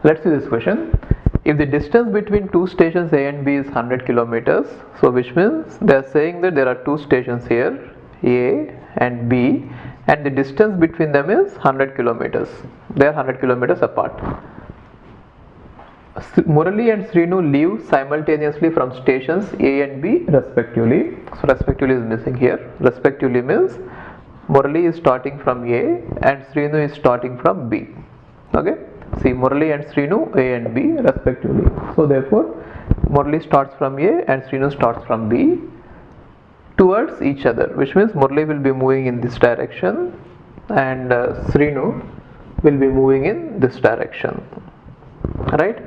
Let's see this question. If the distance between two stations A and B is 100 kilometers, so which means they are saying that there are two stations here, A and B, and the distance between them is 100 kilometers. They are 100 kilometers apart. Murali and Srinu leave simultaneously from stations A and B respectively. So respectively is missing here. Respectively means Murali is starting from A and Srinu is starting from B. Okay. See, Murali and Srinu A and B respectively. So therefore Murali starts from A and Srinu starts from B towards each other, which means Murali will be moving in this direction and Srinu will be moving in this direction, right,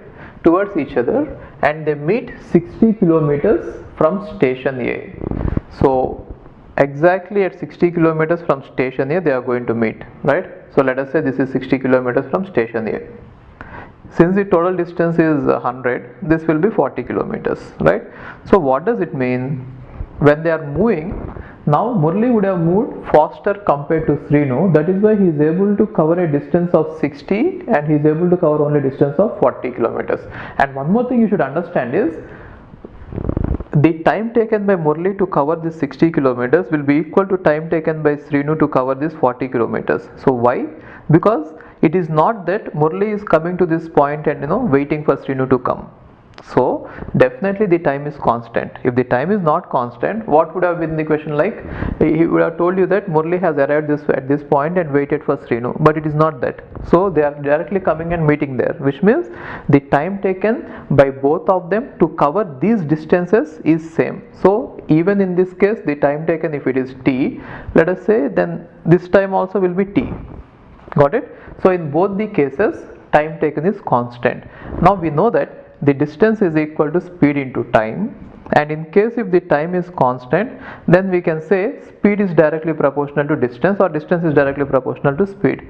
towards each other, and they meet 60 kilometers from station A. So exactly at 60 kilometers from station A they are going to meet, right? So let us say this is 60 kilometers from station A. Since the total distance is 100, this will be 40 kilometers, right? So what does it mean? When they are moving, now Murali would have moved faster compared to Srinu. That is why he is able to cover a distance of 60 and he is able to cover only distance of 40 kilometers. And one more thing you should understand is the time taken by Murali to cover this 60 kilometers will be equal to time taken by Srinu to cover this 40 kilometers. So why? Because it is not that Murali is coming to this point and waiting for Srinu to come. So definitely the time is constant. If the time is not constant, what would have been the question like? He would have told you that Murali has arrived at this point and waited for Srinu, but it is not that. So they are directly coming and meeting there, which means the time taken by both of them to cover these distances is same. So even in this case, the time taken, if it is t, let us say, then this time also will be t. Got it? So in both the cases, time taken is constant. Now we know that the distance is equal to speed into time, and in case if the time is constant, then we can say speed is directly proportional to distance or distance is directly proportional to speed.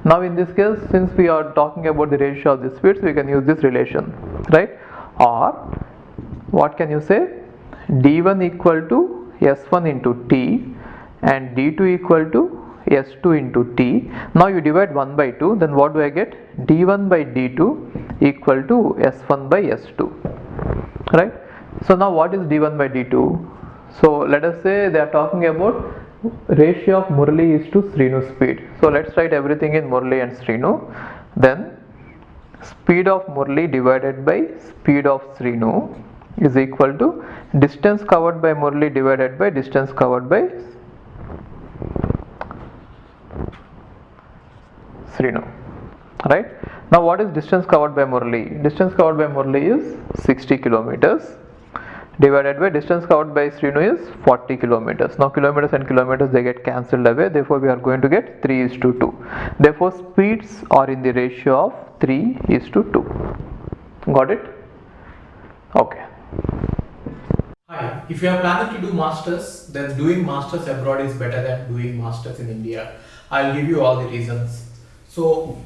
Now in this case, since we are talking about the ratio of the speeds, we can use this relation, right? Or what can you say? d1 equal to s1 into t and d2 equal to s2 into t. Now you divide 1 by 2, then what do I get? d1 by d2 equal to s1 by s2, right? So now what is d1 by d2? So let us say they are talking about ratio of Murali is to Srinu speed. So let's write everything in Murali and Srinu. Then speed of Murali divided by speed of Srinu is equal to distance covered by Murali divided by distance covered by Srinu, right? Now what is distance covered by Murali? Distance covered by Murali is 60 kilometers divided by distance covered by Srinu is 40 kilometers. Now kilometers and kilometers, they get cancelled away, therefore we are going to get 3:2. Therefore speeds are in the ratio of 3:2. Got it? Okay. Hi, if you are planning to do masters, then doing masters abroad is better than doing masters in India. I'll give you all the reasons. So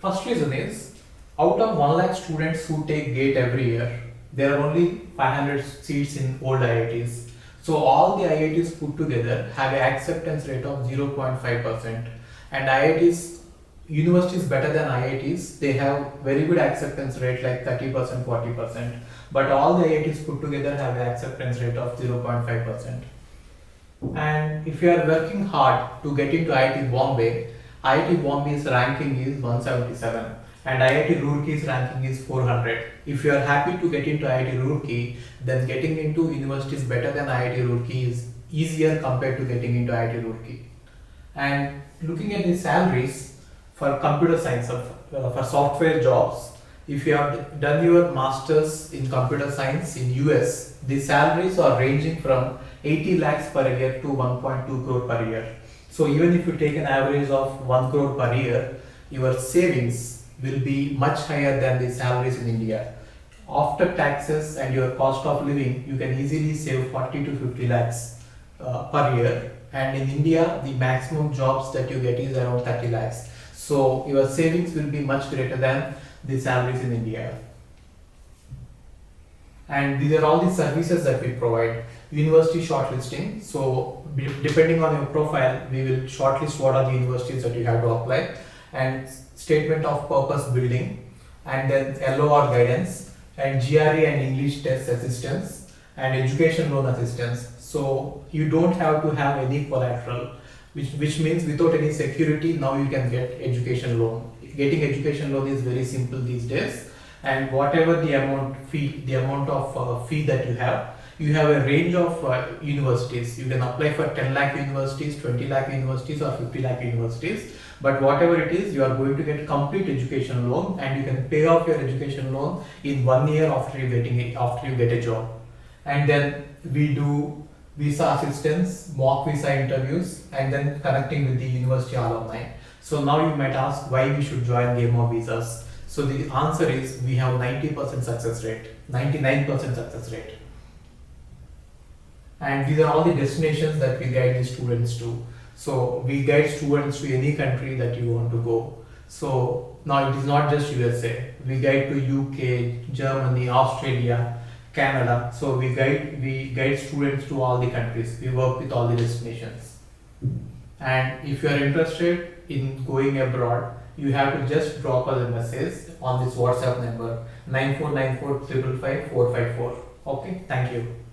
first reason is, out of 1 lakh students who take GATE every year, there are only 500 seats in old IITs. So all the IITs put together have an acceptance rate of 0.5%, and IITs, universities better than IITs, they have very good acceptance rate like 30%, 40%, but all the IITs put together have an acceptance rate of 0.5%. And if you are working hard to get into IIT Bombay's ranking is 177 and IIT Roorkey's ranking is 400. If you are happy to get into IIT Roorkey, then getting into universities better than IIT Roorkey is easier compared to getting into IIT Roorkey. And looking at the salaries for computer science, for software jobs, if you have done your masters in computer science in US, the salaries are ranging from 80 lakhs per year to 1.2 crore per year. So even if you take an average of 1 crore per year, your savings will be much higher than the salaries in India. After taxes and your cost of living, you can easily save 40 to 50 lakhs per year. And in India, the maximum jobs that you get is around 30 lakhs. So your savings will be much greater than the salaries in India. And these are all the services that we provide. University shortlisting. So depending on your profile, we will shortlist what are the universities that you have to apply. And statement of purpose building. and then LOR guidance, and GRE and English test assistance, and education loan assistance. So you don't have to have any collateral, which means without any security, now you can get education loan. Getting education loan is very simple these days, and whatever the amount of fee that you have a range of universities. You can apply for 10 lakh universities, 20 lakh universities, or 50 lakh universities. But whatever it is, you are going to get complete education loan, and you can pay off your education loan in 1 year after you get a job. And then we do visa assistance, mock visa interviews, and then connecting with the university alumni. So now you might ask why we should join Game of Visas. So the answer is we have 90% success rate, 99% success rate. And these are all the destinations that we guide the students to. So we guide students to any country that you want to go. So now it is not just USA. We guide to UK, Germany, Australia, Canada. So we guide students to all the countries. We work with all the destinations. And if you are interested in going abroad, you have to just drop us a message on this WhatsApp number 9494 555 454. Okay, thank you.